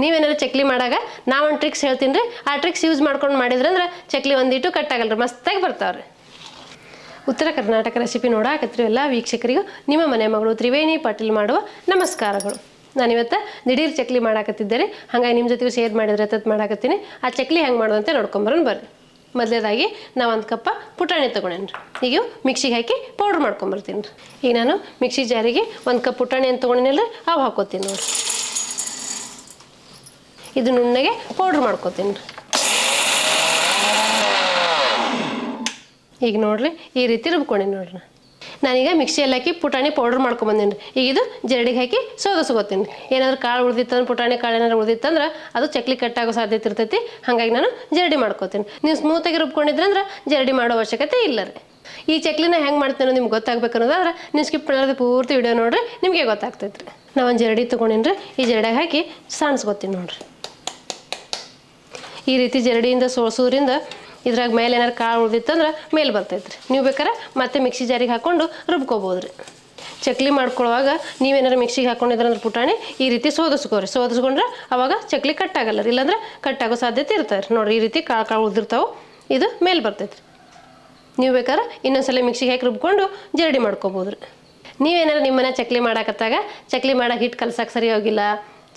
ನೀವೇನಾದ್ರು ಚಕ್ಲಿ ಮಾಡಾಗ ನಾ ಒಂದು ಟ್ರಿಕ್ಸ್ ಹೇಳ್ತೀನಿ ರೀ. ಆ ಟ್ರಿಕ್ಸ್ ಯೂಸ್ ಮಾಡ್ಕೊಂಡು ಮಾಡಿದ್ರಂದ್ರೆ ಚಕ್ಲಿ ಒಂದಿಟ್ಟು ಕಟ್ಟಾಗಲ್ಲ ರೀ, ಮಸ್ತಾಗಿ ಬರ್ತಾವ್ರಿ. ಉತ್ತರ ಕರ್ನಾಟಕ ರೆಸಿಪಿ ನೋಡಾಕತ್ರಿ ಎಲ್ಲ ವೀಕ್ಷಕರಿಗೂ ನಿಮ್ಮ ಮನೆ ಮಗಳು ತ್ರಿವೇಣಿ ಪಾಟೀಲ್ ಮಾಡುವ ನಮಸ್ಕಾರಗಳು. ನಾನಿವತ್ತು ದಿಢೀರ್ ಚಕ್ಲಿ ಮಾಡಾಕತ್ತಿದ್ದೆ ರೀ, ಹಾಗಾಗಿ ನಿಮ್ಮ ಜೊತೆಗೂ ಶೇರ್ ಮಾಡಿದ್ರೆ ತತ್ ಮಾಡಾಕತ್ತೀನಿ. ಆ ಚಕ್ಲಿ ಹೆಂಗೆ ಮಾಡೋದಂತೆ ನೋಡ್ಕೊಂಬರೋಣ ಬರ್ರಿ. ಮೊದಲೇದಾಗಿ ನಾವು 1 ಕಪ್ ಪುಟಾಣಿ ತೊಗೊಂಡೇನಿ ರೀ. ಈಗ ಮಿಕ್ಸಿಗೆ ಹಾಕಿ ಪೌಡ್ರ್ ಮಾಡ್ಕೊಂಬರ್ತೀನಿ ರೀ. ಈಗ ನಾನು ಮಿಕ್ಸಿ ಜಾರಿಗೆ 1 ಕಪ್ ಪುಟಾಣಿ ಅಂತ ತೊಗೊಂಡಿನಲ್ಲ ರೀ, ಅವು ಹಾಕೋತೀನಿ ನೋಡಿರಿ. ಇದು ನುಣ್ಣಗೆ ಪೌಡ್ರ್ ಮಾಡ್ಕೋತೀನಿ ರೀ. ಈಗ ನೋಡಿರಿ ಈ ರೀತಿ ರುಬ್ಕೊಂಡೀನಿ ನೋಡ್ರಿ. ನಾನೀಗ ಮಿಕ್ಸಿಯಲ್ಲಿ ಹಾಕಿ ಪುಟಾಣಿ ಪೌಡ್ರ್ ಮಾಡ್ಕೊಂಬಂದೀನಿ ರೀ. ಈಗ ಇದು ಜರಡಿಗೆ ಹಾಕಿ ಸೋದಿಸ್ಕೋತೀನಿ ರೀ. ಏನಾದರೂ ಕಾಳು ಉಳಿದಿತ್ತಂದ್ರೆ ಪುಟಾಣಿ ಕಾಳು ಏನಾದ್ರು ಉಳಿದಿತ್ತಂದ್ರೆ ಅದು ಚಕ್ಲಿ ಕಟ್ಟಾಗೋ ಸಾಧ್ಯತೆ ಇರ್ತೈತಿ. ಹಾಗಾಗಿ ನಾನು ಜರಡಿ ಮಾಡ್ಕೋತೀನಿ. ನೀವು ಸ್ಮೂತಾಗಿ ರುಬ್ಕೊಂಡಿದ್ರಂದ್ರೆ ಜರಡಿ ಮಾಡೋ ಅವಶ್ಯಕತೆ ಇಲ್ಲ ರೀ. ಈ ಚಕ್ಲಿನ ಹೆಂಗೆ ಮಾಡ್ತೀನಿ ನಿಮ್ಗೆ ಗೊತ್ತಾಗ್ಬೇಕು ಅನ್ನೋದಾದ್ರೆ ನೀವು ಸ್ಕಿಪ್ ಮಾಡೋದು ಪೂರ್ತಿ ವಿಡಿಯೋ ನೋಡಿರಿ, ನಿಮಗೆ ಗೊತ್ತಾಗ್ತೈತೆ ರೀ. ನಾವು ಒಂದು ಜರಡಿ ತೊಗೊಂಡಿನಿ ರೀ. ಈ ಜರಡಿಗೆ ಹಾಕಿ ಸಾಣಿಸ್ಕೋತೀನಿ ನೋಡಿರಿ. ಈ ರೀತಿ ಜರಡಿಯಿಂದ ಸೂರಿಂದ ಇದ್ರಾಗ ಮೇಲೆ ಏನಾರು ಕಾಳು ಉಳಿದಿತ್ತಂದ್ರೆ ಮೇಲೆ ಬರ್ತೈತೆ ರೀ. ನೀವು ಬೇಕಾರೆ ಮತ್ತೆ ಮಿಕ್ಸಿ ಜಾರಿಗೆ ಹಾಕ್ಕೊಂಡು ರುಬ್ಕೋಬೋದು ರೀ. ಚಕ್ಲಿ ಮಾಡ್ಕೊಳ್ಳುವಾಗ ನೀವೇನಾರು ಮಿಕ್ಸಿಗೆ ಹಾಕ್ಕೊಂಡಿದ್ರಂದ್ರೆ ಪುಟಾಣಿ ಈ ರೀತಿ ಸೋದಿಸ್ಕೊಂಡ್ರೆ ಅವಾಗ ಚಕ್ಲಿ ಕಟ್ಟಾಗಲ್ಲ ರೀ, ಇಲ್ಲಾಂದ್ರೆ ಕಟ್ಟಾಗೋ ಸಾಧ್ಯತೆ ಇರ್ತಾರೆ ರೀ. ನೋಡಿರಿ ಈ ರೀತಿ ಕಾಳು ಉಳಿದಿರ್ತಾವೆ, ಇದು ಮೇಲೆ ಬರ್ತೈತೆ ರೀ. ನೀವು ಬೇಕಾದ್ರೆ ಇನ್ನೊಂದ್ಸಲ ಮಿಕ್ಸಿಗೆ ಹಾಕಿ ರುಬ್ಕೊಂಡು ಜರಡಿ ಮಾಡ್ಕೋಬೋದು ರೀ. ನೀವೇನಾರು ನಿಮ್ಮನೆ ಚಕ್ಲಿ ಮಾಡಾಕತ್ತಾಗ ಚಕ್ಲಿ ಮಾಡೋಕೆ ಹಿಟ್ಟು ಕಲ್ಸಕ್ಕೆ ಸರಿ ಹೋಗಿಲ್ಲ,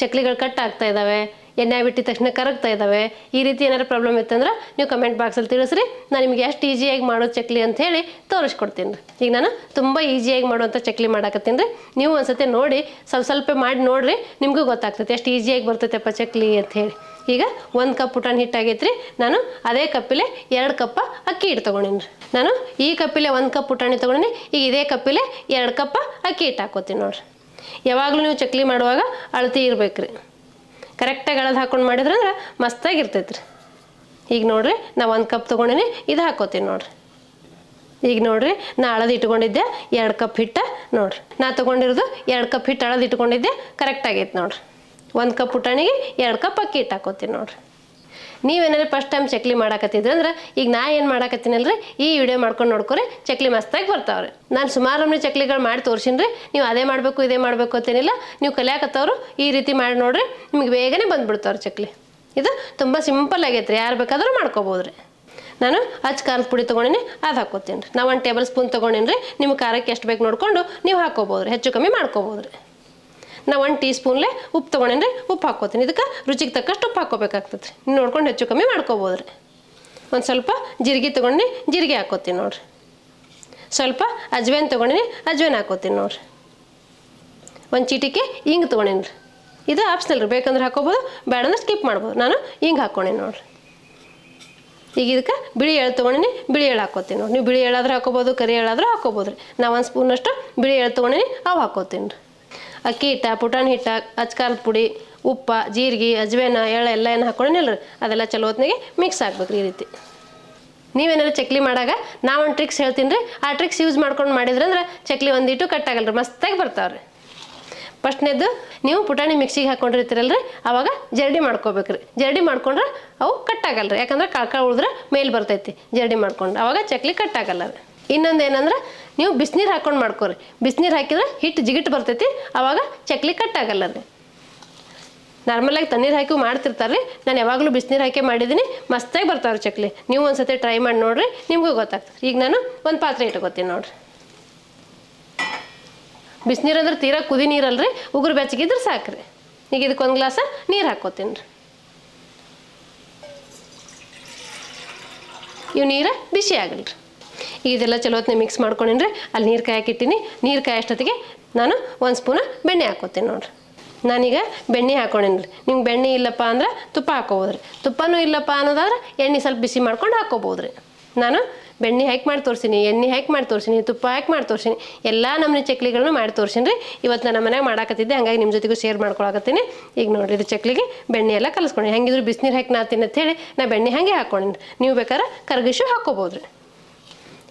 ಚಕ್ಲಿಗಳು ಕಟ್ ಆಗ್ತಾ ಇದ್ದಾವೆ, ಎಣ್ಣೆ ಬಿಟ್ಟಿದ ತಕ್ಷಣ ಕರಗ್ತಾ ಇದ್ದಾವೆ, ಈ ರೀತಿ ಏನಾರು ಪ್ರಾಬ್ಲಮ್ ಇತ್ತಂದ್ರೆ ನೀವು ಕಮೆಂಟ್ ಬಾಕ್ಸಲ್ಲಿ ತಿಳಿಸ್ರಿ. ನಾನು ನಿಮಗೆ ಎಷ್ಟು ಈಸಿಯಾಗಿ ಮಾಡೋದು ಚಕ್ಲಿ ಅಂತ ಹೇಳಿ ತೋರಿಸ್ಕೊಡ್ತೀನಿ ರೀ. ಈಗ ನಾನು ತುಂಬ ಈಸಿಯಾಗಿ ಮಾಡುವಂಥ ಚಕ್ಲಿ ಮಾಡಾಕತ್ತೀನಿ ರೀ. ನೀವು ಒಂದ್ಸತಿ ನೋಡಿ ಸ್ವಲ್ಪ ಮಾಡಿ ನೋಡಿರಿ, ನಿಮಗೂ ಗೊತ್ತಾಗ್ತೈತೆ ಎಷ್ಟು ಈಸಿಯಾಗಿ ಬರ್ತೈತೆಪ್ಪ ಚಕ್ಲಿ ಅಂತ ಹೇಳಿ. ಈಗ 1 ಕಪ್ ಪುಟಾಣಿ ಹಿಟ್ಟು ಆಗೈತೆ ರೀ. ನಾನು ಅದೇ ಕಪ್ಪಿಲೆ 2 ಕಪ್ ಅಕ್ಕಿ ಹಿಟ್ಟು ತೊಗೊಂಡೀನಿ ರೀ. ನಾನು ಈ ಕಪ್ಪಿಲೆ 1 ಕಪ್ ಪುಟಾಣಿ ತೊಗೊಂಡಿನಿ. ಈಗ ಇದೇ ಕಪ್ಪಿಲೆ 2 ಕಪ್ ಅಕ್ಕಿ ಹಿಟ್ಟು ಹಾಕೋತೀನಿ ನೋಡಿರಿ. ಯಾವಾಗಲೂ ನೀವು ಚಕ್ಲಿ ಮಾಡುವಾಗ ಅಳತೆ ಇರ್ಬೇಕು ರೀ. ಕರೆಕ್ಟಾಗಿ ಅಳದು ಹಾಕ್ಕೊಂಡು ಮಾಡಿದ್ರಂದ್ರೆ ಮಸ್ತಾಗಿರ್ತೈತೆ ರೀ. ಈಗ ನೋಡಿರಿ ನಾವು 1 ಕಪ್ ತೊಗೊಂಡಿನಿ, ಇದು ಹಾಕೋತೀನಿ ನೋಡಿರಿ. ಈಗ ನೋಡಿರಿ ನಾ ಅಳದು ಇಟ್ಕೊಂಡಿದ್ದೆ 2 ಕಪ್ ಹಿಟ್ಟು ನೋಡಿರಿ. ನಾ ತೊಗೊಂಡಿರೋದು 2 ಕಪ್ ಹಿಟ್ಟು ಅಳದು ಇಟ್ಕೊಂಡಿದ್ದೆ, ಕರೆಕ್ಟಾಗೈತೆ ನೋಡಿರಿ. 1 ಕಪ್ ಪುಟಾಣಿಗೆ 2 ಕಪ್ ಅಕ್ಕಿ ಹಿಟ್ಟು ಹಾಕೋತೀನಿ ನೋಡಿರಿ. ನೀವೇನಾದ್ರು ಫಸ್ಟ್ ಟೈಮ್ ಚಕ್ಲಿ ಮಾಡಾಕತ್ತಿದ್ರಿ ಅಂದ್ರೆ ಈಗ ನಾ ಏನು ಮಾಡಾಕತ್ತೀನಲ್ರಿ, ಈ ವಿಡಿಯೋ ಮಾಡ್ಕೊಂಡು ನೋಡ್ಕೊರಿ, ಚಕ್ಲಿ ಮಸ್ತಾಗಿ ಬರ್ತಾವ್ರಿ. ನಾನು ಸುಮಾರು ನಮ್ನಿ ಚಕ್ಲಿಗಳು ಮಾಡಿ ತೋರ್ಸಿನಿ ರೀ. ನೀವು ಅದೇ ಮಾಡಬೇಕು ಇದೇ ಮಾಡಬೇಕು ಅಂತೇನಿಲ್ಲ, ನೀವು ಕಲಿಯಾಕತ್ತವ್ರು ಈ ರೀತಿ ಮಾಡಿ ನೋಡ್ರಿ, ನಿಮ್ಗೆ ಬೇಗನೆ ಬಂದುಬಿಡ್ತಾವ್ರಿ ಚಕ್ಲಿ. ಇದು ತುಂಬ ಸಿಂಪಲ್ ಆಗೈತೆ ರೀ, ಯಾರು ಬೇಕಾದರೂ ಮಾಡ್ಕೋಬೋದು ರೀ. ನಾನು ಖಾರದ ಪುಡಿ ತೊಗೊಂಡಿನಿ, ಅದು ಹಾಕೋತೀನಿ ರೀ. ನಾವು 1 ಟೇಬಲ್ ಸ್ಪೂನ್ ತೊಗೊಂಡಿನಿ ರೀ. ನಿಮ್ಮ ಖಾರಕ್ಕೆ ಎಷ್ಟು ಬೇಕು ನೋಡಿಕೊಂಡು ನೀವು ಹಾಕೋಬೋದು ರೀ, ಹೆಚ್ಚು ಕಮ್ಮಿ ಮಾಡ್ಕೋಬೋದು ರೀ. ನಾವು 1 ಟೀ ಸ್ಪೂನ್ಲೆ ಉಪ್ಪು ತೊಗೊಂಡೇನಿ ರೀ, ಉಪ್ಪು ಹಾಕೋತೀನಿ. ಇದಕ್ಕೆ ರುಚಿಗೆ ತಕ್ಕಷ್ಟು ಉಪ್ಪು ಹಾಕೋಬೇಕಾಗ್ತದೆ ರೀ. ನೀವು ನೋಡ್ಕೊಂಡು ಹೆಚ್ಚು ಕಮ್ಮಿ ಮಾಡ್ಕೋಬೋದು ರೀ. ಒಂದು ಸ್ವಲ್ಪ ಜೀರಿಗೆ ತೊಗೊಂಡು ಜೀರಿಗೆ ಹಾಕೋತೀನಿ ನೋಡಿರಿ. ಸ್ವಲ್ಪ ಅಜ್ವೇನ್ ತೊಗೊಂಡಿನಿ, ಅಜ್ವೇನ್ ಹಾಕೋತೀನಿ ನೋಡಿರಿ. 1 ಚೀಟಿಕೆ ಹಿಂಗೆ ತೊಗೊಂಡೇನಿ ರೀ. ಇದು ಆಪ್ಷನಲ್ ರೀ, ಬೇಕಂದ್ರೆ ಹಾಕೋಬೋದು, ಬೇಡಂದ್ರೆ ಸ್ಕಿಪ್ ಮಾಡ್ಬೋದು. ನಾನು ಹಿಂಗೆ ಹಾಕ್ಕೊಂಡೇನಿ ನೋಡಿರಿ. ಈಗ ಇದಕ್ಕೆ ಬಿಳಿ ಎಳ್ಳು ತೊಗೊಂಡಿನಿ, ಬಿಳಿ ಎಳ್ಳು ಹಾಕೋತೀನಿ ನೋಡಿ. ನೀವು ಬಿಳಿ ಎಳ್ಳಾದ್ರೂ ಹಾಕೋಬೋದು, ಕರಿ ಎಳ್ಳಾದ್ರೂ ಹಾಕೋಬೋದು ರೀ. ನಾವು 1 ಸ್ಪೂನಷ್ಟು ಬಿಳಿ ಎಳ್ಳು ತೊಗೊಂಡಿನಿ, ಅವು ಹಾಕೋತೀನಿ ರೀ. ಅಕ್ಕಿ ಹಿಟ್ಟು, ಪುಟಾಣಿ ಹಿಟ್ಟು, ಖಾರದ ಪುಡಿ, ಉಪ್ಪು, ಜೀರಿಗೆ, ಅಜ್ವೇನ, ಎಳ್ಳು ಎಲ್ಲ ಏನು ಹಾಕ್ಕೊಂಡಿಲ್ಲ ರೀ, ಅದೆಲ್ಲ ಚಲೋ ಹೊತ್ತಿನಾಗೆ ಮಿಕ್ಸ್ ಆಗ್ಬೇಕು ರೀ. ಈ ರೀತಿ ನೀವೇನಾದ್ರು ಚಕ್ಲಿ ಮಾಡಾಗ ನಾ ಒಂದು ಟ್ರಿಕ್ಸ್ ಹೇಳ್ತೀನಿ ರೀ. ಆ ಟ್ರಿಕ್ಸ್ ಯೂಸ್ ಮಾಡ್ಕೊಂಡು ಮಾಡಿದ್ರಂದ್ರೆ ಚಕ್ಲಿ ಒಂದಿಟ್ಟು ಕಟ್ಟಾಗಲ್ಲ ರೀ, ಮಸ್ತಾಗಿ ಬರ್ತಾವ್ರಿ. ಫಸ್ಟ್ನೇದು ನೀವು ಪುಟಾಣಿ ಮಿಕ್ಸಿಗೆ ಹಾಕ್ಕೊಂಡಿರ್ತೀರಲ್ಲ ರೀ, ಆವಾಗ ಜರಡಿ ಮಾಡ್ಕೋಬೇಕು ರೀ. ಜರಡಿ ಮಾಡ್ಕೊಂಡ್ರೆ ಅವು ಕಟ್ಟಾಗಲ್ಲ ರೀ, ಯಾಕಂದ್ರೆ ಕಾಳು ಉಳಿದ್ರೆ ಮೇಲೆ ಬರ್ತೈತಿ. ಜರಡಿ ಮಾಡ್ಕೊಂಡು ಆವಾಗ ಚಕ್ಲಿ ಕಟ್ಟಾಗಲ್ಲ ರೀ. ಇನ್ನೊಂದು ಏನಂದ್ರೆ ನೀವು ಬಿಸಿನೀರು ಹಾಕ್ಕೊಂಡು ಮಾಡ್ಕೊರಿ. ಬಿಸಿನೀರು ಹಾಕಿದ್ರೆ ಹಿಟ್ಟು ಜಿಗಿಟ್ಟು ಬರ್ತೈತಿ, ಆವಾಗ ಚಕ್ಲಿ ಕಟ್ಟಾಗಲ್ಲ ರೀ. ನಾರ್ಮಲಾಗಿ ತಣ್ಣೀರು ಹಾಕಿ ಮಾಡ್ತಿರ್ತಾರೆ ರೀ, ನಾನು ಯಾವಾಗಲೂ ಬಿಸಿನೀರು ಹಾಕಿ ಮಾಡಿದ್ದೀನಿ, ಮಸ್ತಾಗಿ ಬರ್ತಾವ್ರಿ ಚಕ್ಲಿ. ನೀವು ಒಂದು ಸತಿ ಟ್ರೈ ಮಾಡಿ ನೋಡಿರಿ, ನಿಮಗೂ ಗೊತ್ತಾಗ್ತದೆ. ಈಗ ನಾನು ಒಂದು ಪಾತ್ರೆ ಇಟ್ಕೋತೀನಿ ನೋಡಿರಿ. ಬಿಸಿನೀರು ಅಂದ್ರೆ ತೀರಾ ಕುದಿ ನೀರಲ್ರಿ, ಉಗುರು ಬೆಚ್ಚಗಿದ್ರೆ ಸಾಕ್ರಿ. ಈಗ ಇದಕ್ಕೆ 1 ಗ್ಲಾಸ ನೀರು ಹಾಕ್ಕೋತೀನಿ ರೀ. ಇವು ನೀರು ಬಿಸಿ ಆಗಲ್ಲ ರೀ. ಇದೆಲ್ಲ ಚಲೋ ಹೊತ್ತಿನ ಮಿಕ್ಸ್ ಮಾಡ್ಕೊಂಡಿನಿ ರೀ. ಅಲ್ಲಿ ನೀರು ಕಾಯಕ್ಕಿಟ್ಟಿನಿ. ನೀರು ಕಾಯೋಷ್ಟೊತ್ತಿಗೆ ನಾನು 1 ಸ್ಪೂನ್ ಬೆಣ್ಣೆ ಹಾಕ್ಕೋತೀನಿ ನೋಡಿರಿ. ನಾನೀಗ ಬೆಣ್ಣೆ ಹಾಕ್ಕೊಂಡಿನಿ ರೀ. ನಿಮ್ಗೆ ಬೆಣ್ಣೆ ಇಲ್ಲಪ್ಪ ಅಂದ್ರೆ ತುಪ್ಪ ಹಾಕ್ಕೋಬೋದು ರೀ. ತುಪ್ಪನೂ ಇಲ್ಲಪ್ಪ ಅನ್ನೋದಾದ್ರೆ ಎಣ್ಣೆ ಸ್ವಲ್ಪ ಬಿಸಿ ಮಾಡ್ಕೊಂಡು ಹಾಕ್ಕೋಬೋದು ರೀ. ನಾನು ಬೆಣ್ಣೆ ಹಾಕಿ ಮಾಡಿ ತೋರಿಸಿನಿ, ಎಣ್ಣೆ ಹಾಕಿ ಮಾಡಿ ತೋರಿಸಿನಿ, ತುಪ್ಪ ಹಾಕಿ ಮಾಡಿ ತೋರಿಸಿನಿ, ಎಲ್ಲ ನಮ್ಮನೆ ಚಕ್ಲಿಗಳನ್ನು ಮಾಡಿ ತೋರಿಸಿನಿ ರೀ. ಇವತ್ತು ನಾನು ಮನೆಯಾಗ ಮಾಡಾಕತ್ತಿದ್ದೆ, ಹಾಗಾಗಿ ನಿಮ್ಮ ಜೊತೆಗೂ ಶೇರ್ ಮಾಡ್ಕೊಳಕತ್ತೀನಿ. ಈಗ ನೋಡಿರಿ ಇದು ಚಕ್ಲಿಗೆ ಬೆಣ್ಣೆ ಎಲ್ಲ ಕಲಿಸ್ಕೊಂಡು ಹೆಂಗಿದ್ರು ಬಿಸಿನೀರು ಹಾಕಿ ನಾತೀನಿ ಅಂತ ಹೇಳಿ ನಾ ಬೆಣ್ಣೆ ಹಾಗೆ ಹಾಕ್ಕೊಂಡಿನಿ. ನೀವು ಬೇಕಾದ್ರೆ ಕರ್ಗಿಸು ಹಾಕ್ಕೋಬೋದು ರೀ.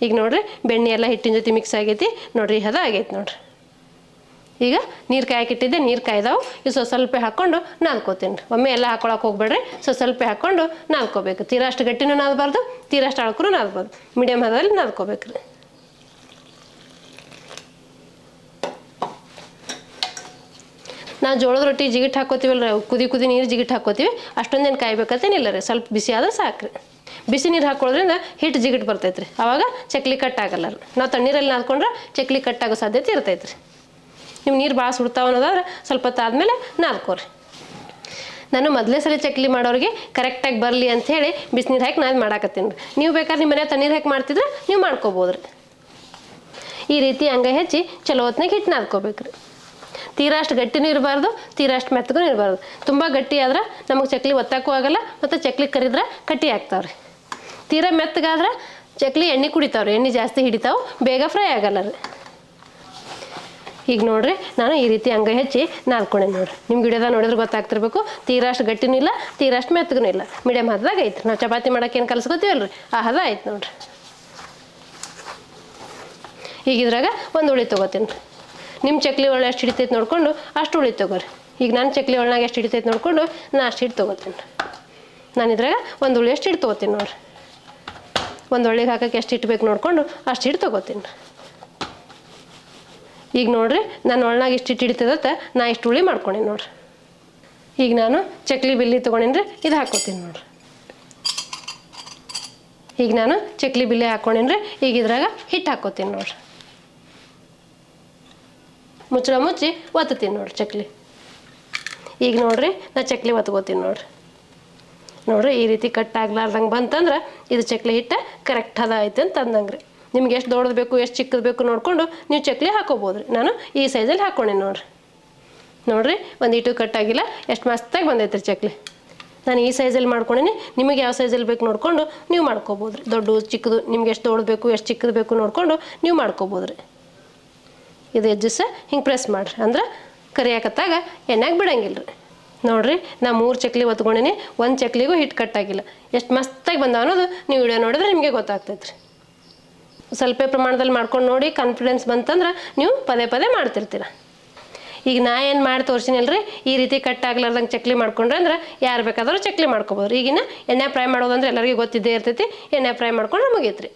ಈಗ ನೋಡಿರಿ ಬೆಣ್ಣೆ ಎಲ್ಲ ಹಿಟ್ಟಿನ ಜೊತೆ ಮಿಕ್ಸ್ ಆಗೈತಿ ನೋಡಿರಿ, ಹದ ಆಗೈತಿ ನೋಡಿರಿ. ಈಗ ನೀರು ಕಾಯಕ್ಕಿಟ್ಟಿದ್ದೆ, ನೀರು ಕಾಯ್ದಾವು. ಇದು ಸ್ವಲ್ಪ ಹಾಕ್ಕೊಂಡು ನಾದ್ಕೋತೀನಿ ರೀ. ಒಮ್ಮೆ ಎಲ್ಲ ಹಾಕೊಳಕ್ಕೆ ಹೋಗ್ಬೇಡ್ರಿ, ಸ್ವಲ್ಪ ಹಾಕ್ಕೊಂಡು ನಾದ್ಕೋಬೇಕು. ತೀರಾ ಅಷ್ಟು ಗಟ್ಟಿನೂ ನಾದಬಾರ್ದು, ತೀರಾ ಅಷ್ಟು ಅಳ್ಕರೂ ನಾದಬಾರ್ದು, ಮೀಡಿಯಮ್ ಹದದಲ್ಲಿ ನಾದ್ಕೋಬೇಕು ರೀ. ನಾವು ಜೋಳದ ರೊಟ್ಟಿ ಜಿಗಿಟ್ ಹಾಕೋತೀವಲ್ಲ ಕುದಿ ನೀರು ಜಿಗಿಟ್ ಹಾಕೋತೀವಿ ಅಷ್ಟೊಂದೇನು ಕಾಯ್ಬೇಕಂತೇನಿಲ್ಲ ರೀ, ಸ್ವಲ್ಪ ಬಿಸಿ ಆದ್ರೆ ಸಾಕ್ರಿ. ಬಿಸಿ ನೀರು ಹಾಕೊಳ್ಳೋದ್ರಿಂದ ಹಿಟ್ಟು ಜಿಗಿಟ್ ಬರ್ತೈತೆ ರೀ, ಆವಾಗ ಚಕ್ಲಿ ಕಟ್ಟಾಗಲ್ಲ ರೀ. ನಾವು ತಣ್ಣೀರಲ್ಲಿ ನಾದ್ಕೊಂಡ್ರೆ ಚಕ್ಲಿ ಕಟ್ಟಾಗೋ ಸಾಧ್ಯತೆ ಇರ್ತೈತೆ ರೀ. ನೀವು ನೀರು ಭಾಳ ಸುಡ್ತಾವ ಅನ್ನೋದಾದ್ರೆ ಸ್ವಲ್ಪ ಹೊತ್ತಾದ್ಮೇಲೆ ನಾದ್ಕೋರಿ. ನಾನು ಮೊದಲೇ ಸಲ ಚಕ್ಲಿ ಮಾಡೋರಿಗೆ ಕರೆಕ್ಟಾಗಿ ಬರಲಿ ಅಂಥೇಳಿ ಬಿಸಿನೀರು ಹಾಕಿ ನಾನು ಮಾಡಾಕತ್ತೀನಿ ರೀ. ನೀವು ಬೇಕಾದ್ರೆ ನಿಮ್ಮ ಮನೆ ತಣ್ಣೀರು ಹಾಕಿ ಮಾಡ್ತಿದ್ರೆ ನೀವು ಮಾಡ್ಕೋಬೋದು ರೀ. ಈ ರೀತಿ ಅಂಗೈ ಹೆಚ್ಚಿ ಚಲೋ ಹೊತ್ನಾಗ ಹಿಟ್ಟು ನಾದ್ಕೋಬೇಕು ರೀ. ತೀರಾ ಅಷ್ಟು ಗಟ್ಟಿನೂ ಇರಬಾರ್ದು, ತೀರಾ ಅಷ್ಟು ಮೆತ್ತಗೂ ಇರಬಾರ್ದು. ತುಂಬ ಗಟ್ಟಿ ಆದ್ರೆ ನಮಗೆ ಚಕ್ಲಿ ಒತ್ತಾಕೂ ಆಗಲ್ಲ ಮತ್ತು ಚಕ್ಲಿ ಕರಿದ್ರೆ ಕಟ್ಟಿ ಆಗ್ತಾವೆ ರೀ. ತೀರಾ ಮೆತ್ತಗಾದ್ರೆ ಚಕ್ಲಿ ಎಣ್ಣೆ ಕುಡಿತಾವೆ ರೀ, ಎಣ್ಣೆ ಜಾಸ್ತಿ ಹಿಡಿತಾವೆ, ಬೇಗ ಫ್ರೈ ಆಗಲ್ಲ ರೀ. ಈಗ ನೋಡಿರಿ ನಾನು ಈ ರೀತಿ ಅಂಗೈ ಹೆಚ್ಚಿ ನಾದ್ಕೊಂಡೆ ನೋಡಿರಿ. ನಿಮ್ಮ ಗಿಡದ ನೋಡಿದ್ರೆ ಗೊತ್ತಾಗ್ತಿರ್ಬೇಕು, ತೀರಾ ಅಷ್ಟು ಗಟ್ಟಿನೂ ಇಲ್ಲ, ತೀರಾ ಅಷ್ಟು ಮೆತ್ತಗೂ ಇಲ್ಲ, ಮೀಡಿಯಮ್ ಹದದಾಗ ಐತ್ರಿ. ನಾವು ಚಪಾತಿ ಮಾಡೋಕೆ ಏನು ಕಲ್ಸ್ಕೊತೀವಲ್ಲ ರೀ, ಆ ಹದ ಆಯ್ತು ನೋಡಿರಿ. ಈಗ ಇದ್ರಾಗ ಒಂದು ಉಳಿ ತೊಗೋತೀನಿ ರೀ. ನಿಮ್ಮ ಚಕ್ಲಿ ಒಳ್ಳೆ ಎಷ್ಟು ಹಿಡಿತೈತೆ ನೋಡಿಕೊಂಡು ಅಷ್ಟು ಉಳಿ ತೊಗೋರಿ. ಈಗ ನಾನು ಚಕ್ಲಿ ಒಳನಾಗ ಎಷ್ಟು ಹಿಡಿತೈತೆ ನೋಡಿಕೊಂಡು ನಾನು ಅಷ್ಟು ಹಿಟ್ಟು ತೊಗೋತೀನಿ ರೀ. ನಾನು ಇದ್ರಾಗ ಒಂದು ಉಳಿ ಎಷ್ಟು ಹಿಟ್ಟು ತೊಗೋತೀನಿ ನೋಡಿರಿ. ಒಂದು ಒಳ್ಳೆಗೆ ಹಾಕೋಕ್ಕೆ ಎಷ್ಟು ಇಟ್ಬೇಕು ನೋಡಿಕೊಂಡು ಅಷ್ಟು ಹಿಟ್ಟು ತೊಗೋತೀನಿ ರೀ. ಈಗ ನೋಡಿರಿ ನಾನು ಒಳನಾಗ ಇಷ್ಟು ಹಿಟ್ಟು ಹಿಡಿತದತ್ತ ನಾ ಇಷ್ಟು ಉಳಿ ಮಾಡ್ಕೊಂಡೀನಿ ನೋಡಿರಿ. ಈಗ ನಾನು ಚಕ್ಲಿ ಬಿಲ್ಲಿ ತೊಗೊಂಡೀನಿ ರೀ, ಇದು ಹಾಕ್ಕೋತೀನಿ ನೋಡಿರಿ. ಈಗ ನಾನು ಚಕ್ಲಿ ಬಿಲ್ಲಿ ಹಾಕ್ಕೊಂಡೀನಿ ರೀ. ಈಗ ಇದ್ರಾಗ ಹಿಟ್ಟು ಹಾಕ್ಕೋತೀನಿ ನೋಡಿರಿ. ಮುಚ್ಚಳ ಮುಚ್ಚಿ ಒತ್ತೀನಿ ನೋಡಿರಿ ಚಕ್ಲಿ. ಈಗ ನೋಡಿರಿ ನಾ ಚಕ್ಲಿ ಒತ್ಕೋತೀನಿ ನೋಡಿರಿ. ಈ ರೀತಿ ಕಟ್ಟಾಗ್ಲಾರ್ದಂಗೆ ಬಂತಂದ್ರೆ ಇದು ಚಕ್ಲಿ ಹಿಟ್ಟು ಕರೆಕ್ಟ್ ಹದ ಐತೆ ಅಂತ ಅಂದಂಗೆ ರೀ. ನಿಮ್ಗೆ ಎಷ್ಟು ದೊಡ್ಡದು ಬೇಕು ಎಷ್ಟು ಚಿಕ್ಕದು ಬೇಕು ನೋಡಿಕೊಂಡು ನೀವು ಚಕ್ಲಿ ಹಾಕೋಬೋದು ರೀ. ನಾನು ಈ ಸೈಜಲ್ಲಿ ಹಾಕ್ಕೊಂಡೇನಿ ನೋಡಿರಿ ಒಂದು ಇಟ್ಟು ಕಟ್ಟಾಗಿಲ್ಲ, ಎಷ್ಟು ಮಸ್ತಾಗಿ ಬಂದೈತೆ ರೀ ಚಕ್ಲಿ. ನಾನು ಈ ಸೈಜಲ್ಲಿ ಮಾಡ್ಕೊಂಡೀನಿ. ನಿಮಗೆ ಯಾವ ಸೈಜಲ್ಲಿ ಬೇಕು ನೋಡಿಕೊಂಡು ನೀವು ಮಾಡ್ಕೋಬೋದು ರೀ. ದೊಡ್ಡ ಚಿಕ್ಕದು ನಿಮ್ಗೆ ಎಷ್ಟು ದೊಡ್ಡದು ಬೇಕು ಎಷ್ಟು ಚಿಕ್ಕದು ಬೇಕು ನೋಡಿಕೊಂಡು ನೀವು ಮಾಡ್ಕೋಬೋದು ರೀ. ಇದು ಎಜ್ಜಸ ಹಿಂಗೆ ಪ್ರೆಸ್ ಮಾಡಿರಿ ಅಂದ್ರೆ ಕರಿಯಾಕತ್ತಾಗ ಎಣ್ಣೆಗೆ ಬಿಡಂಗಿಲ್ಲ ರೀ. ನೋಡಿರಿ ನಾ 3 ಚಕ್ಲಿ ಒತ್ಕೊಂಡೀನಿ, ಒಂದು ಚಕ್ಲಿಗೂ ಹಿಟ್ಟು ಕಟ್ಟಾಗಿಲ್ಲ. ಎಷ್ಟು ಮಸ್ತಾಗಿ ಬಂದಾವ ಅನ್ನೋದು ನೀವು ವಿಡಿಯೋ ನೋಡಿದ್ರೆ ನಿಮಗೆ ಗೊತ್ತಾಗ್ತೈತೆ ರೀ. ಸ್ವಲ್ಪ ಪ್ರಮಾಣದಲ್ಲಿ ಮಾಡ್ಕೊಂಡು ನೋಡಿ ಕಾನ್ಫಿಡೆನ್ಸ್ ಬಂತಂದ್ರೆ ನೀವು ಪದೇ ಮಾಡ್ತಿರ್ತೀರ. ಈಗ ನಾ ಏನು ಮಾಡಿ ತೋರಿಸಿನಲ್ಲ ರೀ, ಈ ರೀತಿ ಕಟ್ಟಾಗ್ಲಾರ್ದಂಗೆ ಚಕ್ಲಿ ಮಾಡ್ಕೊಂಡ್ರೆ ಅಂದ್ರೆ ಯಾರು ಬೇಕಾದರೂ ಚಕ್ಲಿ ಮಾಡ್ಕೊಬೋದು. ಈಗಿನ ಎಣ್ಣೆ ಫ್ರೈ ಮಾಡೋದಂದ್ರೆ ಎಲ್ಲರಿಗೂ ಗೊತ್ತಿದ್ದೇ ಇರ್ತೈತಿ. ಎಣ್ಣೆ ಫ್ರೈ ಮಾಡ್ಕೊಂಡ್ರೆ ಮುಗೀತು ರೀ.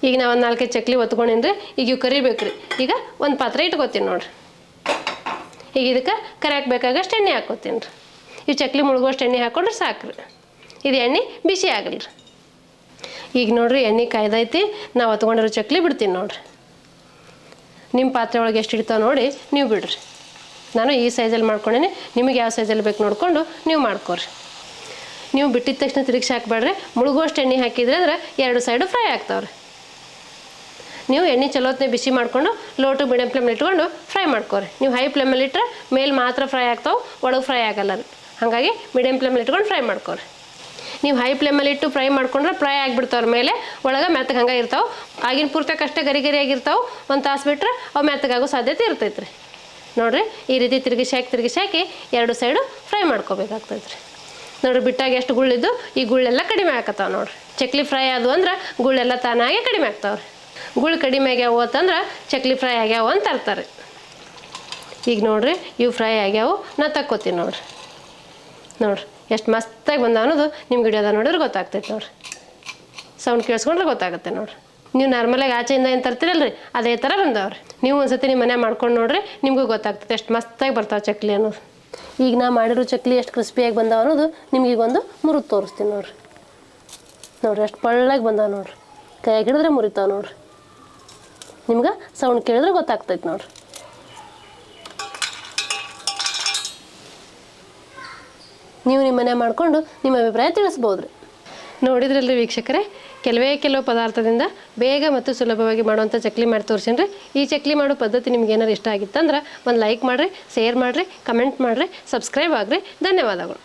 ಈಗ ನಾ ಒಂದು 4 ಚಕ್ಲಿ ಒತ್ಕೊಂಡೀನಿ ರೀ. ಈಗ ಇವು ಕರಿಬೇಕು ರೀ. ಈಗ ಒಂದು ಪಾತ್ರೆ ಇಟ್ಕೋತೀನಿ ನೋಡಿರಿ. ಈಗ ಇದಕ್ಕೆ ಕರಿಯಾಕೆ ಬೇಕಾಗಷ್ಟು ಎಣ್ಣೆ ಹಾಕ್ಕೋತೀನಿ ರೀ. ಈ ಚಕ್ಲಿ ಮುಳುಗೋಷ್ಟು ಎಣ್ಣೆ ಹಾಕ್ಕೊಂಡ್ರೆ ಸಾಕ್ರಿ. ಇದು ಎಣ್ಣೆ ಬಿಸಿ ಆಗಲ್ಲ ರೀ. ಈಗ ನೋಡಿರಿ ಎಣ್ಣೆ ಕಾಯ್ದೈತಿ. ನಾವು ಒತ್ಕೊಂಡಿರೋ ಚಕ್ಲಿ ಬಿಡ್ತೀನಿ ನೋಡಿರಿ. ನಿಮ್ಮ ಪಾತ್ರೆ ಒಳಗೆ ಎಷ್ಟು ಇಡ್ತಾವೆ ನೋಡಿ ನೀವು ಬಿಡ್ರಿ. ನಾನು ಈ ಸೈಜಲ್ಲಿ ಮಾಡ್ಕೊಂಡೀನಿ. ನಿಮಗೆ ಯಾವ ಸೈಜಲ್ಲಿ ಬೇಕು ನೋಡಿಕೊಂಡು ನೀವು ಮಾಡ್ಕೊರಿ. ನೀವು ಬಿಟ್ಟಿದ ತಕ್ಷಣ ತಿರುಗಿಸಿ ಹಾಕಬೇಡ್ರಿ. ಮುಳುಗುವಷ್ಟು ಎಣ್ಣೆ ಹಾಕಿದ್ರೆ ಅಂದ್ರೆ 2 ಸೈಡು ಫ್ರೈ ಆಗ್ತಾವ್ರಿ. ನೀವು ಎಣ್ಣೆ ಚಲೋತ್ನೇ ಬಿಸಿ ಮಾಡಿಕೊಂಡು ಲೋ ಟು ಮೀಡಿಯಮ್ ಫ್ಲೇಮಲ್ಲಿ ಇಟ್ಕೊಂಡು ಫ್ರೈ ಮಾಡ್ಕೊರಿ. ನೀವು ಹೈ ಫ್ಲೇಮಲ್ಲಿ ಇಟ್ಟರೆ ಮೇಲೆ ಮಾತ್ರ ಫ್ರೈ ಆಗ್ತಾವೆ, ಒಳಗೆ ಫ್ರೈ ಆಗಲ್ಲ ರೀ. ಹಾಗಾಗಿ ಮೀಡಿಯಮ್ ಫ್ಲೇಮಲ್ಲಿ ಇಟ್ಕೊಂಡು ಫ್ರೈ ಮಾಡ್ಕೊರಿ. ನೀವು ಹೈ ಫ್ಲೇಮಲ್ಲಿ ಇಟ್ಟು ಫ್ರೈ ಮಾಡ್ಕೊಂಡ್ರೆ ಫ್ರೈ ಆಗಿಬಿಡ್ತಾವ್ರ ಮೇಲೆ, ಒಳಗೆ ಮೆತ್ತಗೆ ಹಂಗೆ ಇರ್ತಾವೆ. ಆಗಿನ ಪೂರ್ತಕ್ಕೆ ಅಷ್ಟೇ ಗರಿಯಾಗಿರ್ತಾವೆ. ಒಂದು ತಾಸು ಬಿಟ್ಟರೆ ಅವು ಮೆತ್ತಗಾಗೋ ಸಾಧ್ಯತೆ ಇರ್ತೈತೆ ರೀ. ನೋಡಿರಿ ಈ ರೀತಿ ತಿರುಗಿಸಿ ಹಾಕಿ 2 ಸೈಡು ಫ್ರೈ ಮಾಡ್ಕೋಬೇಕಾಗ್ತೈತೆ ರೀ. ನೋಡಿರಿ ಬಿಟ್ಟಾಗ ಎಷ್ಟು ಗುಳ್ಳಿದ್ದು ಈ ಗುಳ್ಳೆಲ್ಲ ಕಡಿಮೆ ಆಕತ್ತಾವ ನೋಡಿರಿ. ಚಕ್ಲಿ ಫ್ರೈ ಆದವು ಅಂದ್ರೆ ಗುಳ್ಳೆಲ್ಲ ತಾನಾಗೆ ಕಡಿಮೆ ಆಗ್ತಾವ್ರಿ. ಗುಳ್ಳು ಕಡಿಮೆ ಆಗ್ಯಾವು ಅಂತಂದ್ರೆ ಚಕ್ಲಿ ಫ್ರೈ ಆಗ್ಯಾವು ಅಂತ ಅರ್ತಾರೆ. ಈಗ ನೋಡಿರಿ ಇವು ಫ್ರೈ ಆಗ್ಯಾವು. ನಾ ತಕ್ಕೋತೀನಿ ನೋಡಿರಿ ಎಷ್ಟು ಮಸ್ತಾಗಿ ಬಂದ ಅನ್ನೋದು ನಿಮ್ಮ ವಿಡಿಯೋದ ನೋಡಿದ್ರೆ ಗೊತ್ತಾಗ್ತೈತೆ ನೋಡಿರಿ. ಸೌಂಡ್ ಕೇಳಿಸ್ಕೊಂಡ್ರೆ ಗೊತ್ತಾಗುತ್ತೆ ನೋಡಿರಿ. ನೀವು ನಾರ್ಮಲಾಗಿ ಆಚೆಯಿಂದ ಏನು ತರ್ತೀರಲ್ರಿ ಅದೇ ಥರ ಬಂದವ್ರಿ. ನೀವು ಒಂದ್ಸತಿ ನಿಮ್ಮ ಮನೆ ಮಾಡ್ಕೊಂಡು ನೋಡಿರಿ, ನಿಮಗೂ ಗೊತ್ತಾಗ್ತೈತೆ ಎಷ್ಟು ಮಸ್ತಾಗಿ ಬರ್ತಾವೆ ಚಕ್ಲಿ ಅನ್ನೋದು. ಈಗ ನಾ ಮಾಡಿರೋ ಚಕ್ಲಿ ಎಷ್ಟು ಕ್ರಿಸ್ಪಿಯಾಗಿ ಬಂದಾವ ಅನ್ನೋದು ನಿಮ್ಗೆ ಈಗ ಒಂದು ಮುರಿದು ತೋರಿಸ್ತೀನಿ ನೋಡಿರಿ ಎಷ್ಟು ಪಳ್ಳಾಗಿ ಬಂದಾವ ನೋಡಿರಿ. ಕೈಯಾಗಿ ಹಿಡಿದ್ರೆ ಮುರಿತಾವೆ ನೋಡಿರಿ. ನಿಮ್ಗೆ ಸೌಂಡ್ ಕೇಳಿದ್ರೆ ಗೊತ್ತಾಗ್ತೈತೆ ನೋಡಿರಿ. ನೀವು ನಿಮ್ಮ ಮನೆ ಮಾಡಿಕೊಂಡು ನಿಮ್ಮ ಅಭಿಪ್ರಾಯ ತಿಳಿಸ್ಬೋದು ರೀ. ನೋಡಿದ್ರಲ್ರಿ ವೀಕ್ಷಕರೇ, ಕೆಲವು ಪದಾರ್ಥದಿಂದ ಬೇಗ ಮತ್ತು ಸುಲಭವಾಗಿ ಮಾಡುವಂಥ ಚಕ್ಲಿ ಮಾಡಿ ತೋರಿಸೀನಿ ರೀ. ಈ ಚಕ್ಲಿ ಮಾಡೋ ಪದ್ಧತಿ ನಿಮ್ಗೆ ಏನಾರು ಇಷ್ಟ ಆಗಿತ್ತಂದ್ರೆ ಒಂದು ಲೈಕ್ ಮಾಡಿರಿ, ಶೇರ್ ಮಾಡಿರಿ, ಕಮೆಂಟ್ ಮಾಡಿರಿ, ಸಬ್ಸ್ಕ್ರೈಬ್ ಆಗಿರಿ. ಧನ್ಯವಾದಗಳು.